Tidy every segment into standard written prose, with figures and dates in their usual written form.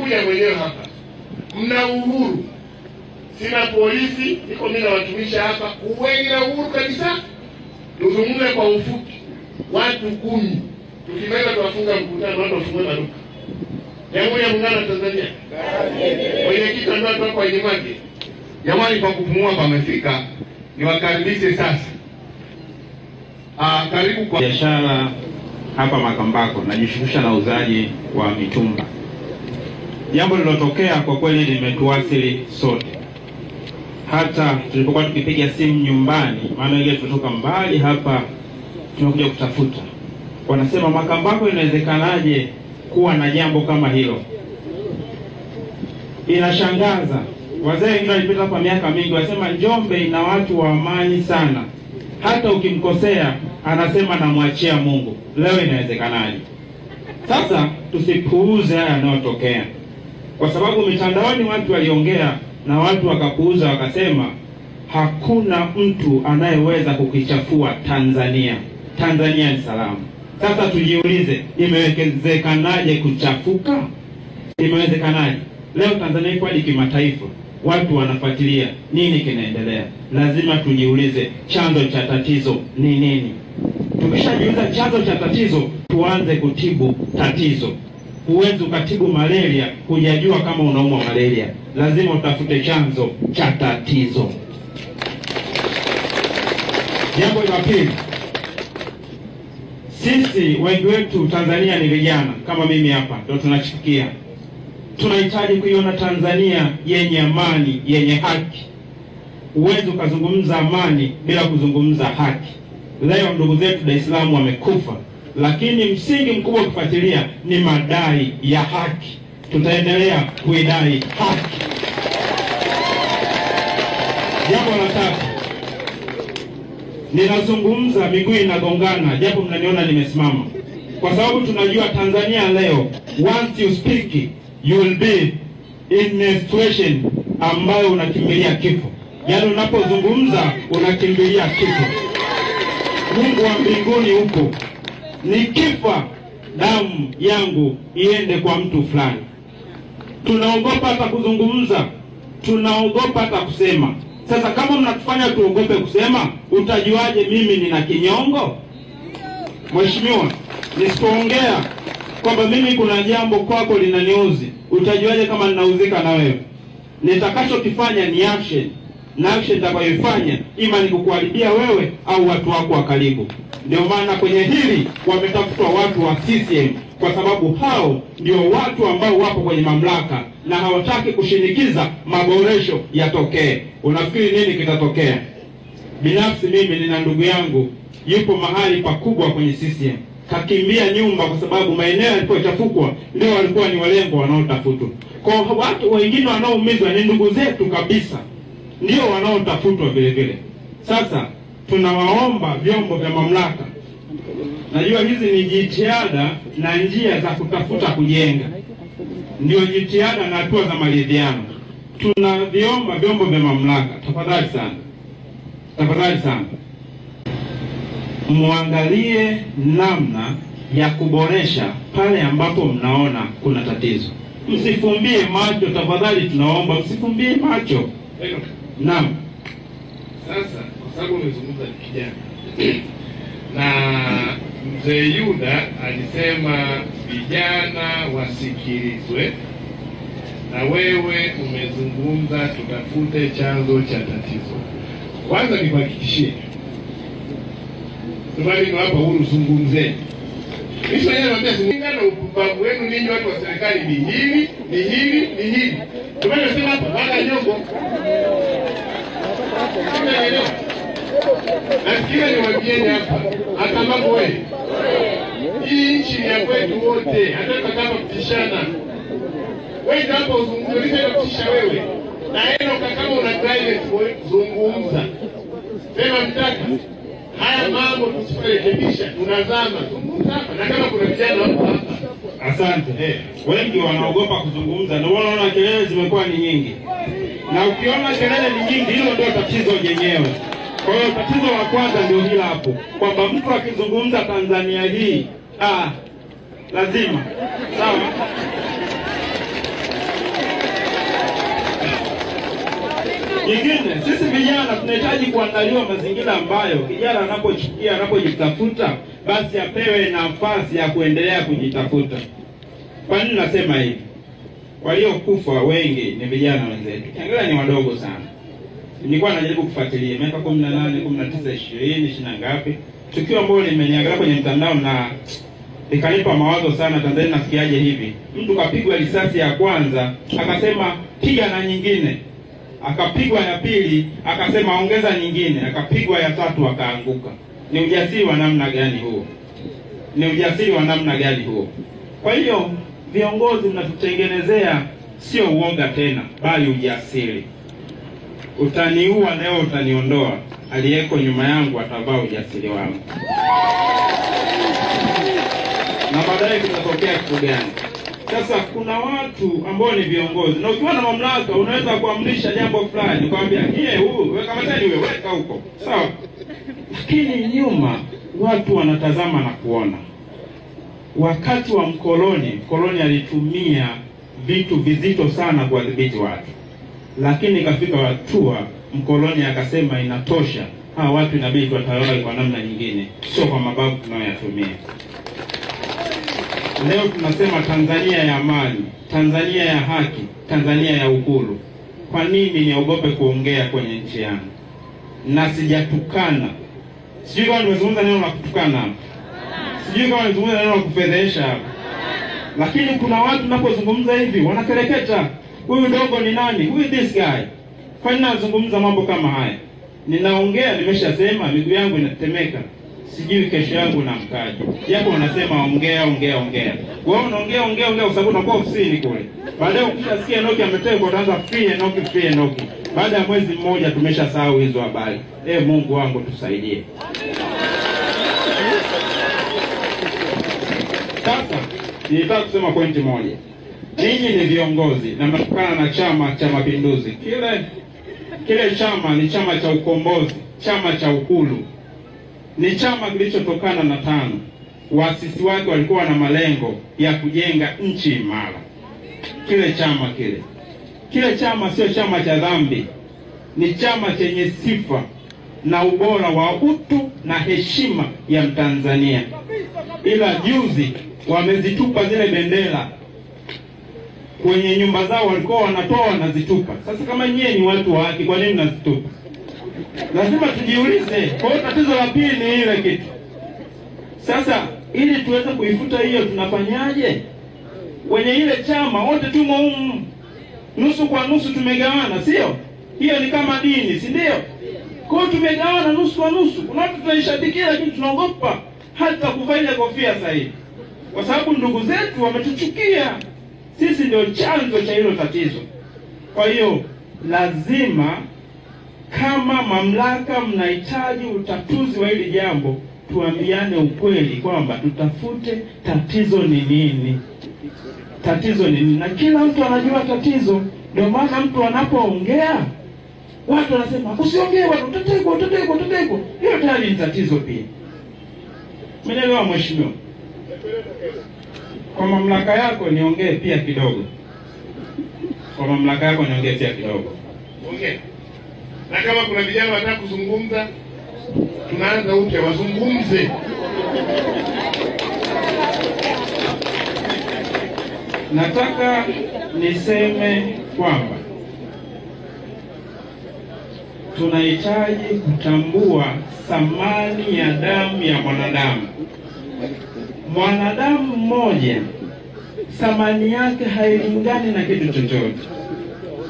nimekuja mwenyewe hapa. Mna uhuru. Sina polisi, niko mimi na watumishi hapa. Uweni na uhuru kabisa. Tuzungumze kwa ufupi. Watu 10. Tukimaliza tuwafunga mkutano, watu wafungue maduka. Jamhuri ya Muungano wa Tanzania. Mwenyekiti ndio watu wako wenye mwake. Jamani, kwa kupumua pamefika. Niwakaribishe sasa. Karibu kwa biashara hapa Makambako, najishughulisha na uzaji wa mitumba. Jambo lilotokea kwa kweli limetuathiri sote. Hata tulipokuwa tukipiga simu nyumbani, maana ile tutoka mbali hapa tunakuja kutafuta. Wanasema Makambako inawezekanaje kuwa na jambo kama hilo? Inashangaza. Wazee wengine walipita kwa miaka mingi wasema Njombe ina watu wa amani sana. Hata ukimkosea anasema namwachia Mungu. Leo inawezekanaje? Sasa tusipuuze haya yanayotokea. Kwa sababu mitandaoni watu waliongea na watu wakapuuza wakasema hakuna mtu anayeweza kukichafua Tanzania. Tanzania ni salama. Sasa tujiulize, imewezekanaje kuchafuka? Imewezekanaje? Leo Tanzania iko hadi kimataifa. Watu wanafuatilia nini kinaendelea. Lazima tujiulize chanzo cha tatizo ni nini. Tukishajiuliza chanzo cha tatizo, tuanze kutibu tatizo. Huwezi ukatibu malaria hujajua kama unaumwa malaria. Lazima utafute chanzo cha tatizo. Jambo la pili, sisi wengi wetu Tanzania ni vijana kama mimi hapa ndio tunachifikia. Tunahitaji kuiona Tanzania yenye amani, yenye haki. Huwezi ukazungumza amani bila kuzungumza haki. Leo ndugu zetu Dar es Salaam wamekufa, lakini msingi mkubwa kufuatilia ni madai ya haki. Tutaendelea kuidai haki. Jambo la tatu, ninazungumza miguu inagongana japo mnaniona nimesimama. Kwa sababu tunajua Tanzania leo, once you speak you will be in a situation ambayo unakimbilia kifo. Yaani unapozungumza unakimbilia kifo. Mungu wa mbinguni huko, nikifa damu yangu iende kwa mtu fulani. Tunaogopa hata kuzungumza, tunaogopa hata kusema. Sasa kama mnatufanya tuogope kusema, utajuaje mimi nina kinyongo? Mheshimiwa, nisipoongea kwamba mimi kuna jambo kwako linaniuzi, utajuaje kama ninauzika na wewe? Nitakachokifanya ni action. Na action nitakayoifanya ima ni kukuharibia wewe au watu wako wa karibu. Ndio maana kwenye hili wametafutwa watu wa CCM, kwa sababu hao ndio watu ambao wapo kwenye mamlaka na hawataki kushinikiza maboresho yatokee. Unafikiri nini kitatokea? Binafsi mimi nina ndugu yangu yupo mahali pakubwa kwenye CCM. Kakimbia nyumba kwa sababu maeneo yalipochafukwa ndio walikuwa ni walengo wanaotafutwa. Kwa watu wengine wanaoumizwa ni ndugu zetu kabisa, ndio wanaotafutwa vile vile. Sasa tunawaomba vyombo vya mamlaka. Najua hizi ni jitihada na njia za kutafuta kujenga. Ndio jitihada na hatua za maridhiano. Tunaviomba vyombo vya mamlaka, tafadhali sana. Tafadhali sana, muangalie namna ya kuboresha pale ambapo mnaona kuna tatizo. Msifumbie macho tafadhali, tunaomba msifumbie macho. Naam. Sasa kwa sababu umezungumza ni kijana na mzee Yuda alisema vijana wasikilizwe, na wewe umezungumza tutafute chanzo cha tatizo. Kwanza nikuhakikishie, Tubali ni hapa huru zungumzeni. Mimi wenyewe naambia zungumzana upumbavu wenu ninyi watu wa serikali ni hili, ni hili, ni hili. Tubali nasema hapa baada nyongo. Nafikiri niwaambieni hapa, hata mambo wewe. Hii nchi ni ya kwetu wote, hata kama kutishana. Wewe hapo uzungumzie na kutisha wewe. Na eno kama una drive zungumza. Sema mtaka haya mambo tusirekebisha, tunazama. Zungumza hapa na kama kuna vijana hapa. Asante. Wengi wanaogopa kuzungumza na wanaona kelele zimekuwa ni nyingi. Na ukiona kelele ni nyingi, hilo ndio tatizo lenyewe. Kwa hiyo tatizo la kwanza ndio hili hapo, kwamba mtu akizungumza Tanzania hii lazima. Sawa? Nyingine, sisi vijana tunahitaji kuandaliwa mazingira ambayo kijana anapochukia, anapojitafuta, basi apewe nafasi ya kuendelea kujitafuta. Kwa nini nasema hivi? Waliokufa wengi ni vijana wenzetu. Kiangalia ni wadogo sana. Nilikuwa najaribu kufuatilia miaka 18, 19, 20, 20 ngapi. Tukio ambalo nimeniangalia kwenye mtandao na ikanipa mawazo sana. Tanzania nafikiaje hivi? Mtu kapigwa risasi ya kwanza, akasema piga na nyingine. Akapigwa ya pili, akasema ongeza nyingine. Akapigwa ya tatu, akaanguka. Ni ujasiri wa namna gani huo? Ni ujasiri wa namna gani huo? Kwa hiyo viongozi mnatutengenezea sio uoga tena, bali ujasiri. Utaniua leo, utaniondoa, aliyeko nyuma yangu atavaa ujasiri wangu. Na baadaye kutatokea kitu gani? Sasa kuna watu ambao ni viongozi, na ukiwa na mamlaka unaweza kuamrisha jambo fulani, kwambia weka matani, weka huko, sawa. Lakini nyuma watu wanatazama na kuona. Wakati wa mkoloni alitumia vitu vizito sana kuwadhibiti watu, lakini ikafika hatua mkoloni akasema inatosha, hawa watu inabidi tuwatawale kwa namna nyingine, sio kwa mabavu tunayoyatumia. Leo tunasema Tanzania ya amani, Tanzania ya haki, Tanzania ya uhuru. Kwa nini niogope kuongea kwenye nchi yangu? Na sijatukana. Sijui kama nimezungumza neno la kutukana. Sijui kama nimezungumza neno la kufedhesha. Lakini kuna watu napozungumza hivi wanakereketa. Huyu dogo ni nani? Who is this guy? Kwa nini nazungumza mambo kama haya? Ninaongea, nimeshasema, miguu yangu inatetemeka. Sijui kesho yangu na mkaji. Japo wanasema ongea. Wewe unaongea kwa sababu unakuwa ofisini kule. Baadaye ukishasikia Enoki ametekwa utaanza free Enoki. Baada ya mwezi mmoja tumeshasahau hizo habari. Mungu wangu tusaidie. Sasa nilitaka kusema pointi moja. Ninyi ni viongozi na mnatokana na Chama cha Mapinduzi. Kile chama ni chama cha ukombozi, chama cha uhuru. Ni chama kilichotokana na TANU. Waasisi wake walikuwa na malengo ya kujenga nchi imara. Kile chama sio chama cha dhambi. Ni chama chenye sifa na ubora wa utu na heshima ya Mtanzania. Ila juzi wamezitupa zile bendera kwenye nyumba zao, walikuwa wanatoa na zitupa. Sasa kama nyie ni watu wa haki, kwa nini mnazitupa? Lazima tujiulize. Kwa hiyo tatizo la pili ni ile kitu. Sasa ili tuweze kuifuta hiyo tunafanyaje? Wenye ile chama wote tumo humu. Nusu kwa nusu tumegawana, sio? Hiyo ni kama dini, si ndio? Kwa hiyo tumegawana nusu kwa nusu. Kuna watu tunaishabikia lakini tunaogopa hata kuvaa ile kofia sasa hivi. Kwa sababu ndugu zetu wametuchukia. Sisi ndio chanzo cha hilo tatizo. Kwa hiyo lazima, kama mamlaka mnahitaji utatuzi wa hili jambo, tuambiane ukweli kwamba tutafute tatizo ni nini. Na kila mtu anajua tatizo. Ndio maana mtu anapoongea watu wanasema usiongee, watu utategwa. Hiyo tayari ni tatizo pia. Mnaelewa mheshimiwa? Kwa mamlaka yako niongee pia kidogo. Ongea. Na kama kuna vijana wanataka kuzungumza, tunaanza upya, wazungumze. Nataka niseme kwamba tunahitaji kutambua thamani ya damu ya mwanadamu. Mwanadamu mmoja thamani yake hailingani na kitu chochote.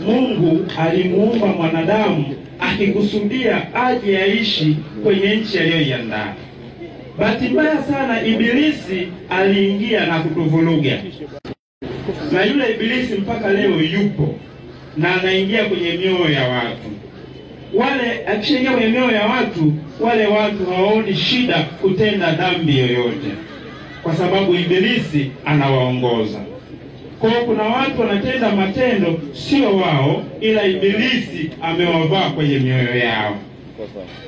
Mungu alimuumba mwanadamu akikusudia aje aishi kwenye nchi aliyoiandaa. Bahati mbaya sana Ibilisi aliingia na kutuvuruga. Na yule Ibilisi mpaka leo yupo na anaingia kwenye mioyo ya watu. Wale akishaingia kwenye mioyo ya watu, wale watu hawaoni shida kutenda dhambi yoyote, kwa sababu Ibilisi anawaongoza. Kwa kuna watu wanatenda matendo sio wao, ila Ibilisi amewavaa kwenye mioyo yao.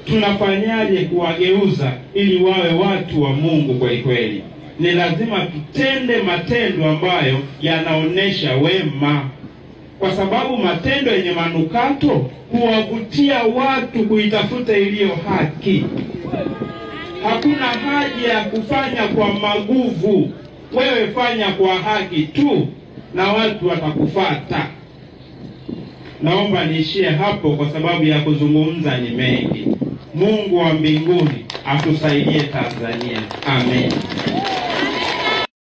Tunafanyaje kuwageuza ili wawe watu wa Mungu kweli kweli? Ni lazima tutende matendo ambayo yanaonesha wema. kwa sababu matendo yenye manukato huwavutia watu kuitafuta iliyo haki. Hakuna haja ya kufanya kwa maguvu. Wewe fanya kwa haki tu na watu watakufuata. Naomba niishie hapo kwa sababu ya kuzungumza ni mengi. Mungu wa mbinguni atusaidie Tanzania. Amen.